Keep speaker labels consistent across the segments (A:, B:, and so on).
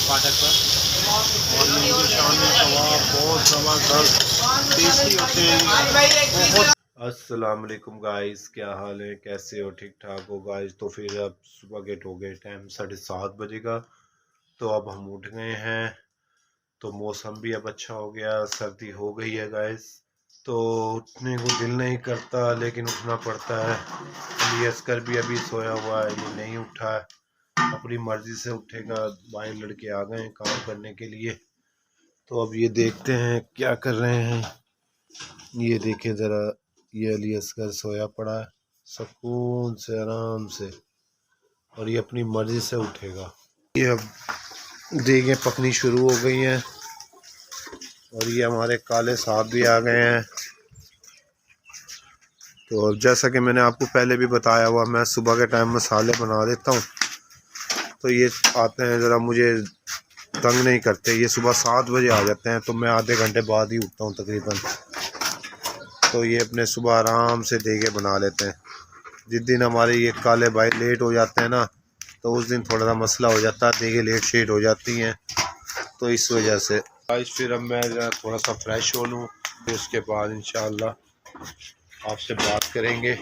A: फाटक पर। और इनके शामी कबाब बहुत ज़बरदस्त टेस्टी होते हैं बहुत। अस्सलाम वालेकुम गाइस, क्या हाल है, कैसे हो, ठीक ठाक हो गाइस। तो फिर अब सुबह गेट हो गए, टाइम 7:30 बजे का। तो अब हम उठ गए हैं, तो मौसम भी अब अच्छा हो गया, सर्दी हो गई है गाइस। तो उठने को दिल नहीं करता लेकिन उठना पड़ता है। अली असकर भी अभी सोया हुआ है, ये नहीं उठा है, अपनी मर्जी से उठेगा। भाई लड़के आ गए हैं काम करने के लिए। तो अब ये देखते हैं क्या कर रहे हैं। ये देखें ज़रा, ये अली असगर सोया पड़ा है सुकून से आराम से, और ये अपनी मर्जी से उठेगा। ये अब देखें पकनी शुरू हो गई हैं, और ये हमारे काले साहब भी आ गए हैं। तो जैसा कि मैंने आपको पहले भी बताया हुआ, मैं सुबह के टाइम मसाले बना देता हूँ, तो ये आते हैं, ज़रा मुझे तंग नहीं करते। ये सुबह 7 बजे आ जाते हैं, तो मैं आधे घंटे बाद ही उठता हूँ तकरीबन। तो ये अपने सुबह आराम से देगे बना लेते हैं। जिस दिन हमारे ये काले भाई लेट हो जाते हैं ना, तो उस दिन थोड़ा सा मसला हो जाता है, देगे लेट शेट हो जाती हैं, तो इस वजह से। आज फिर अब मैं थोड़ा सा फ्रेश हो लूँ, फिर उसके बाद इंशाअल्लाह आपसे बात करेंगे।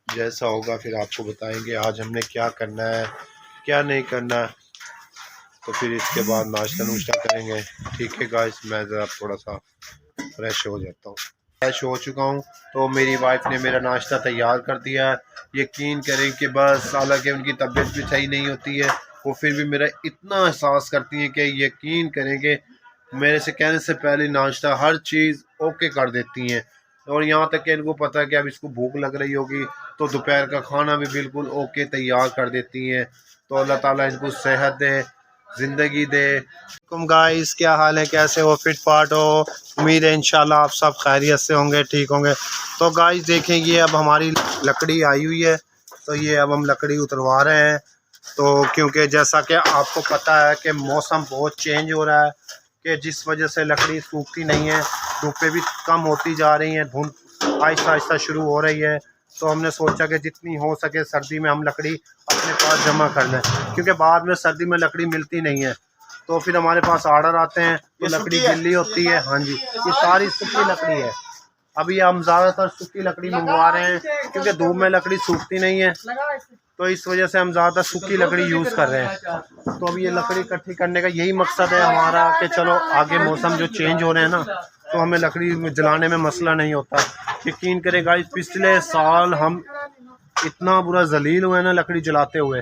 A: जैसा होगा फिर आपको बताएंगे आज हमने क्या करना है, क्या नहीं करना है। तो फिर इसके बाद नाश्ता नुश्ता करेंगे। ठीक है गाइस, मैं ज़रा थोड़ा सा फ्रेश हो जाता हूँ। फ्रेश हो चुका हूँ, तो मेरी वाइफ ने मेरा नाश्ता तैयार कर दिया है। यकीन करें कि बस, हालांकि उनकी तबीयत भी सही नहीं होती है, वो फिर भी मेरा इतना एहसास करती हैं कि यकीन करेंगे मेरे से कहने से पहले नाश्ता हर चीज़ ओके कर देती हैं। और यहाँ तक कि इनको पता है कि अब इसको भूख लग रही होगी, तो दोपहर का खाना भी बिल्कुल ओके तैयार कर देती हैं। तो अल्लाह ताला इनको सेहत दे, ज़िंदगी दे। तुम गाइस, क्या हाल है, कैसे हो, फिट फाट हो। उम्मीद है इंशाल्लाह आप सब खैरियत से होंगे, ठीक होंगे। तो गाइस देखें, ये अब हमारी लकड़ी आई हुई है, तो ये अब हम लकड़ी उतरवा रहे हैं। तो क्योंकि जैसा कि आपको पता है कि मौसम बहुत चेंज हो रहा है, कि जिस वजह से लकड़ी सूखती नहीं है, धूपें भी कम होती जा रही हैं, धुंध आहिस्ता आहिस्ता शुरू हो रही है। तो हमने सोचा कि जितनी हो सके सर्दी में हम लकड़ी अपने पास जमा कर लें, क्योंकि बाद में सर्दी में लकड़ी मिलती नहीं है। तो फिर हमारे पास ऑर्डर आते हैं, तो लकड़ी गिल्ली होती है। हाँ जी, ये सारी सूखी लकड़ी है। अभी हम ज़्यादातर सूखी लकड़ी मंगवा रहे हैं, क्योंकि धूप में लकड़ी सूखती नहीं है, तो इस वजह से हम ज़्यादातर सूखी लकड़ी यूज़ कर रहे हैं। तो अभी ये लकड़ी इकट्ठी करने का यही मकसद है हमारा, कि चलो आगे मौसम जो चेंज हो रहे हैं ना, तो हमें लकड़ी जलाने में मसला नहीं होता। यकीन करें गाइस, पिछले साल हम इतना बुरा जलील हुए ना लकड़ी जलाते हुए,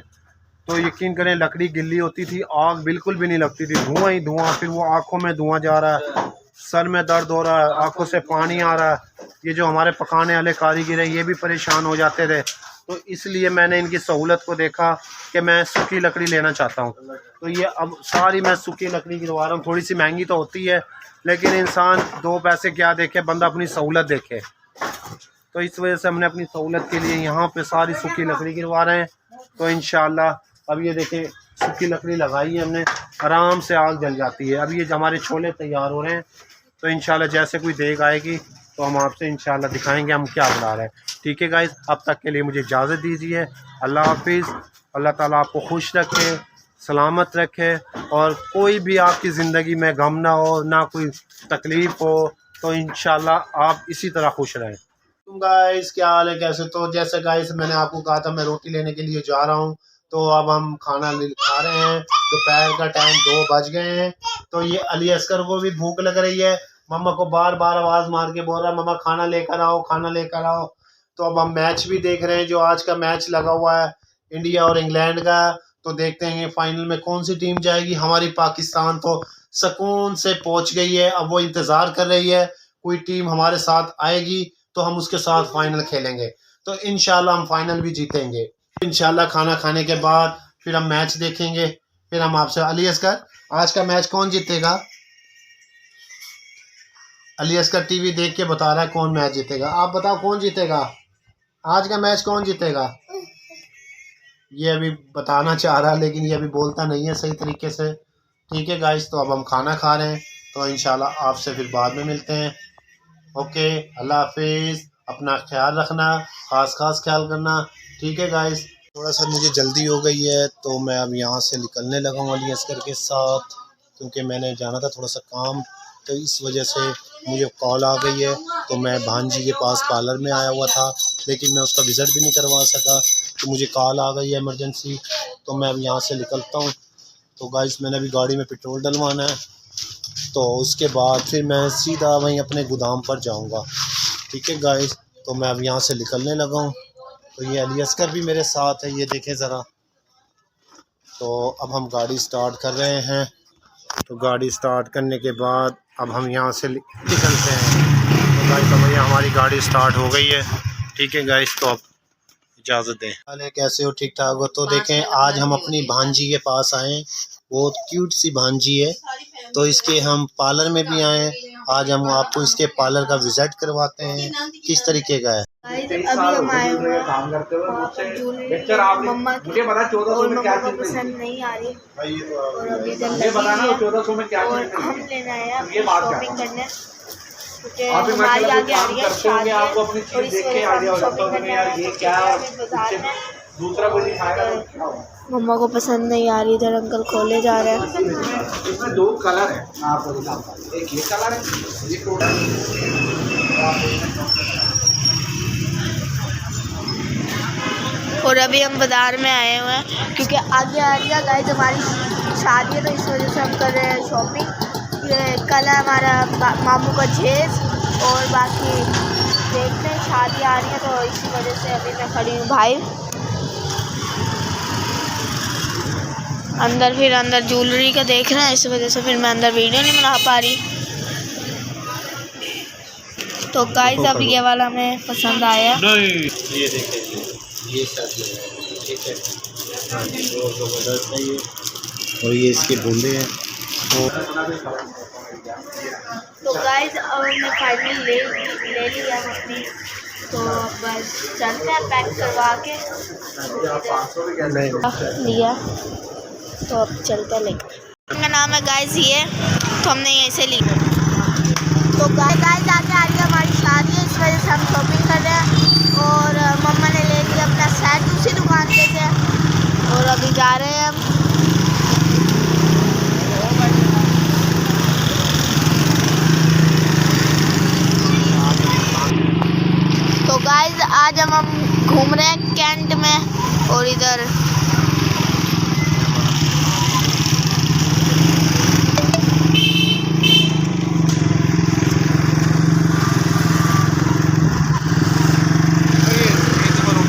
A: तो यकीन करें लकड़ी गिल्ली होती थी, आग बिल्कुल भी नहीं लगती थी, धुआं ही धुआं। फिर वो आंखों में धुआं जा रहा है, सर में दर्द हो रहा है, आंखों से पानी आ रहा है। ये जो हमारे पकाने वाले कारीगर हैं, ये भी परेशान हो जाते थे। तो इसलिए मैंने इनकी सहूलत को देखा कि मैं सूखी लकड़ी लेना चाहता हूँ। तो ये अब सारी मैं सूखी लकड़ी गिरवा रहा हूँ। थोड़ी सी महंगी तो होती है, लेकिन इंसान दो पैसे क्या देखे, बंदा अपनी सहूलत देखे। तो इस वजह से हमने अपनी सहूलत के लिए यहाँ पे सारी सूखी लकड़ी गिरवा रहे हैं। तो इंशाल्लाह अब ये देखें, सूखी लकड़ी लगाई है हमने, आराम से आग जल जाती है। अब ये हमारे छोले तैयार हो रहे हैं, तो इंशाल्लाह जैसे कोई देग आएगी तो हम आपसे इंशाल्लाह दिखाएंगे हम क्या बना रहे हैं। ठीक है गाइस, अब तक के लिए मुझे इजाज़त दीजिए। अल्लाह हाफिज़। अल्लाह ताला आपको खुश रखे, सलामत रखे, और कोई भी आपकी ज़िंदगी में गम ना हो, ना कोई तकलीफ़ हो। तो इंशाल्लाह आप इसी तरह खुश रहें। तुम गाइस, क्या हाल है, कैसे। तो जैसे गाइस मैंने आपको कहा था, मैं रोटी लेने के लिए जा रहा हूँ। तो अब हम खाना खा रहे हैं, दोपहर का टाइम 2 बज गए हैं। तो ये अली असकर को भी भूख लग रही है, मम्मा को बार बार आवाज़ मार के बोल रहा है, मम्मा खाना लेकर आओ, खाना लेकर आओ। तो अब हम मैच भी देख रहे हैं, जो आज का मैच लगा हुआ है इंडिया और इंग्लैंड का। तो देखते हैं फाइनल में कौन सी टीम जाएगी। हमारी पाकिस्तान तो सुकून से पहुंच गई है, अब वो इंतज़ार कर रही है कोई टीम हमारे साथ आएगी, तो हम उसके साथ फाइनल खेलेंगे। तो इंशाल्लाह हम फाइनल भी जीतेंगे। इंशाल्लाह खाना खाने के बाद फिर हम मैच देखेंगे, फिर हम आपसे। अली असगर, आज का मैच कौन जीतेगा? अली असगर टीवी देख के बता रहा है कौन मैच जीतेगा। आप बताओ कौन जीतेगा आज का मैच, कौन जीतेगा? ये अभी बताना चाह रहा है, लेकिन ये अभी बोलता नहीं है सही तरीके से। ठीक है गाइस, तो अब हम खाना खा रहे हैं, तो इंशाल्लाह आपसे फिर बाद में मिलते हैं। ओके, अल्लाह हाफिज़। अपना ख्याल रखना, ख़ास ख्याल करना। ठीक है गाइस। थोड़ा सा मुझे जल्दी हो गई है तो मैं अब यहाँ से निकलने लगा हूँ अली असगर के साथ, क्योंकि मैंने जाना था थोड़ा सा काम, तो इस वजह से मुझे कॉल आ गई है। तो मैं भांजी के पास पार्लर में आया हुआ था, लेकिन मैं उसका विज़िट भी नहीं करवा सका, तो मुझे कॉल आ गई है इमरजेंसी, तो मैं अब यहाँ से निकलता हूँ। तो गाइस मैंने अभी गाड़ी में पेट्रोल डलवाना है, तो उसके बाद फिर मैं सीधा वहीं अपने गोदाम पर जाऊँगा। ठीक है गाइस, तो मैं अब यहाँ से निकलने लगा हूँ। तो ये अली असगर भी मेरे साथ है, ये देखें ज़रा। तो अब हम गाड़ी स्टार्ट कर रहे हैं। तो गाड़ी स्टार्ट करने के बाद अब हम यहाँ से निकलते हैं। तो गाइस तो भैया हमारी गाड़ी स्टार्ट हो गई है। ठीक है गाइस, तो अब इजाज़त दें। अरे कैसे हो, ठीक ठाक हो? तो देखें आज हम अपनी भांजी के पास आए, बहुत क्यूट सी भांजी है, तो इसके हम पार्लर में भी आए। आज हम आपको इसके पार्लर का विज़िट करवाते हैं किस तरीके का है।
B: अभी हम आए हुए हैं मम्मा की, और मम्मा को पसंद नहीं आ रही, और अभी इधर लगी है और हम लेना है शॉपिंग करने, क्योंकि हमारी आगे आ रही है शादी है, और इस वजह से हम शॉपिंग करने आए हैं बाजार में। मम्मा को पसंद नहीं आ रही, इधर अंकल खोले जा रहे हैं।
C: इसमें 2 कलर है, आपको दिखाता हूं। एक ये कलर है, ये
B: और अभी हम बाज़ार में आए हुए हैं, क्योंकि आगे आ रही है गाइस हमारी शादी है, तो इस वजह से हम कर रहे हैं शॉपिंग। ये कल है हमारा मामू का जेज, और बाकी देखते हैं शादी आ रही है, तो इसी वजह से अभी मैं खड़ी हूँ भाई अंदर। फिर अंदर ज्वेलरी का देख रहे हैं, इस वजह से फिर मैं अंदर वीडियो नहीं बना पा रही। तो गाइस अब ये वाला हमें पसंद आया।
A: ये देखें, ये शादी है, ठीक है, बहुत ज़बरदस्त है ये, और ये इसके बूंदे हैं।
B: तो गाइस अब हमने फाइनली ले लिया अपनी, तो बस चलते हैं पैक करवा के लिया, तो अब चलते लेकर। मेरा नाम है गाइस ये, तो हमने यहीं से ली। तो गाइस आगे आ रही है हमारी शादी है, इस वजह से हम शॉपिंग कर रहे हैं, और मम्मा ने ले लिया अपना सेट दूसरी दुकान से, और अभी जा रहे हैं हम। तो गाइस आज हम घूम रहे हैं कैंट में, और इधर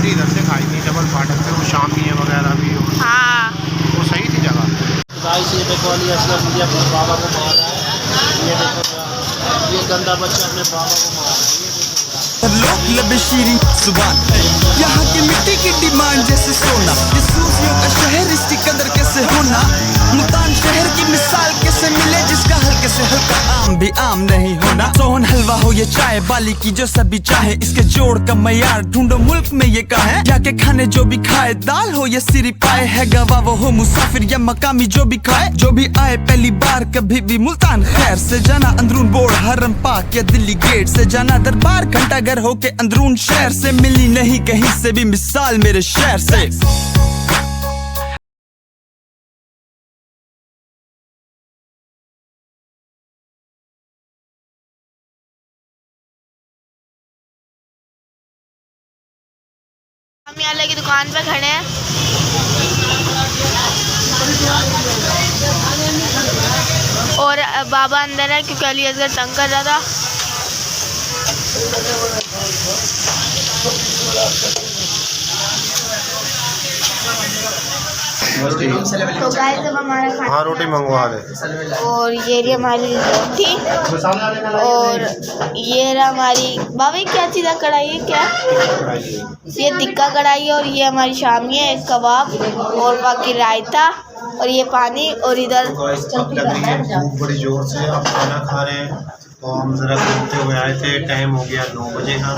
A: इधर से खाई थी डबल फाटक से, वो शामी है वगैरह भी,
B: हाँ
A: वो सही थी जगह। गाइस ये देखो अली असगर मुझे अपने बाबा को मार रहा है, ये देखो ये गंदा बच्चा अपने बाबा को मार रहा है, ये
D: लोग लबे शीरी जुबान, यहाँ की मिट्टी की डिमांड जैसे सोना, ये सूफियों का शहर इसकी कदर कैसे होना, मुल्तान शहर की मिसाल कैसे मिले जिसका हल्के से हल्का आम भी आम नहीं होना। सोहन हलवा हो ये चाय बाली की जो सभी चाहे, इसके जोड़ का मयार ढूंढो मुल्क में ये कहाँ है, या के खाने जो भी खाए, दाल हो या सिरी पाए, है गवा वो हो मुसाफिर या मकामी जो भी खाए, जो भी आए पहली बार कभी भी मुल्तान खैर से जाना, अंदरून बोर्ड हरम पाक या दिल्ली गेट से जाना, दरबार घंटा घर हो के अंदरून शहर से, मिली नहीं कहीं से भी मिसाल मेरे शहर से।
B: हम यहाँ की दुकान पे खड़े हैं, और बाबा अंदर है क्योंकि अली असगर तंग कर रहा था। तो गाइस अब हमारा खाना,
A: हाँ रोटी मंगवा दे,
B: और ये रही हमारी रोटी, और ये रहा हमारी बाबा क्या चीज़ है, कढ़ाई है क्या, ये टिक्का कढ़ाई है, और ये हमारी शामी है, एक कबाब, और बाकी रायता, और ये पानी, और इधर
A: भूख बड़ी जोर से आप खाना खा रहे हैं, तो हम ज़रा घूमते हुए आए थे, टाइम हो गया 9 बजे का,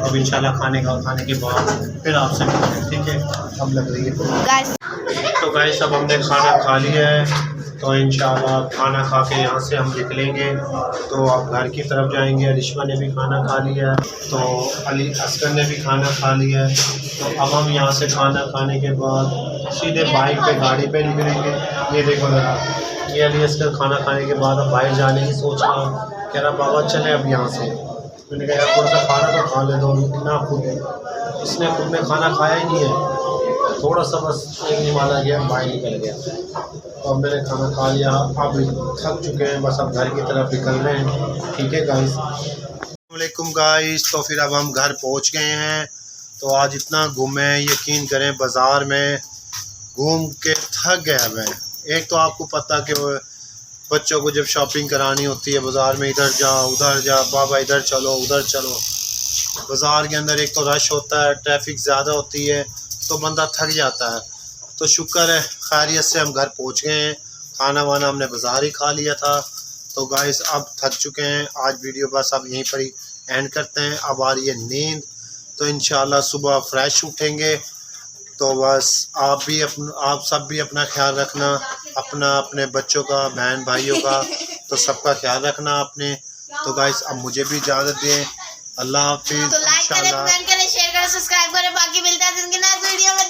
A: अब इंशाल्लाह खाने के बाद फिर आपसे मिलते हैं, ठीक है। अब लग रही है
B: गाइस,
A: तो गाइस अब हमने खाना खा लिया है, तो इंशाल्लाह खाना खा के यहाँ से हम निकलेंगे। तो अब घर की तरफ जाएंगे। अलिशमा ने भी खाना खा लिया है, तो अली असगर ने भी खाना खा लिया है। तो अब हम यहाँ से खाना खाने के बाद सीधे बाइक पे गाड़ी पे निकलेंगे। ये देखो ज़रा, ये अली असगर खाना खाने के बाद अब बाहर जाने की सोच रहा हूँ। कह रहा बाबा चले अब यहाँ से। मैंने कहा यार थोड़ा सा खाना तो खा ले दो ना। खुद इसने खुद में खाना खाया ही नहीं है, थोड़ा सा बस एक निवाला गया, बाहर निकल गया। तो अब मैंने खाना खा लिया, अब थक चुके हैं, बस अब घर की तरफ निकल रहे हैं। ठीक है गाइस, अस्सलामुअलैकुम गाइस। तो फिर अब हम घर पहुंच गए हैं। तो आज इतना घूमे, यकीन करें बाज़ार में घूम के थक गया मैं। एक तो आपको पता कि बच्चों को जब शॉपिंग करानी होती है बाज़ार में, इधर जा उधर जा, बाबा इधर चलो उधर चलो। बाज़ार के अंदर एक तो रश होता है, ट्रैफिक ज़्यादा होती है, तो बंदा थक जाता है। तो शुक्र है खैरियत से हम घर पहुंच गए हैं। खाना वाना हमने बाज़ार ही खा लिया था। तो गाइस अब थक चुके हैं, आज वीडियो बस अब यहीं पर ही एंड करते हैं। अब आ रही है नींद, तो इंशाल्लाह सुबह फ्रेश उठेंगे। तो बस आप सब भी अपना ख्याल रखना, अपने बच्चों का, बहन भाइयों का, तो सबका ख्याल रखना आपने। तो गाइस अब मुझे भी इजाज़त दें। अल्लाह हाफिज़।
B: तो लाइक करें, कमेंट करें, शेयर करें, सब्सक्राइब करें। बाकी मिलता है जिनके नेक्स्ट वीडियो में।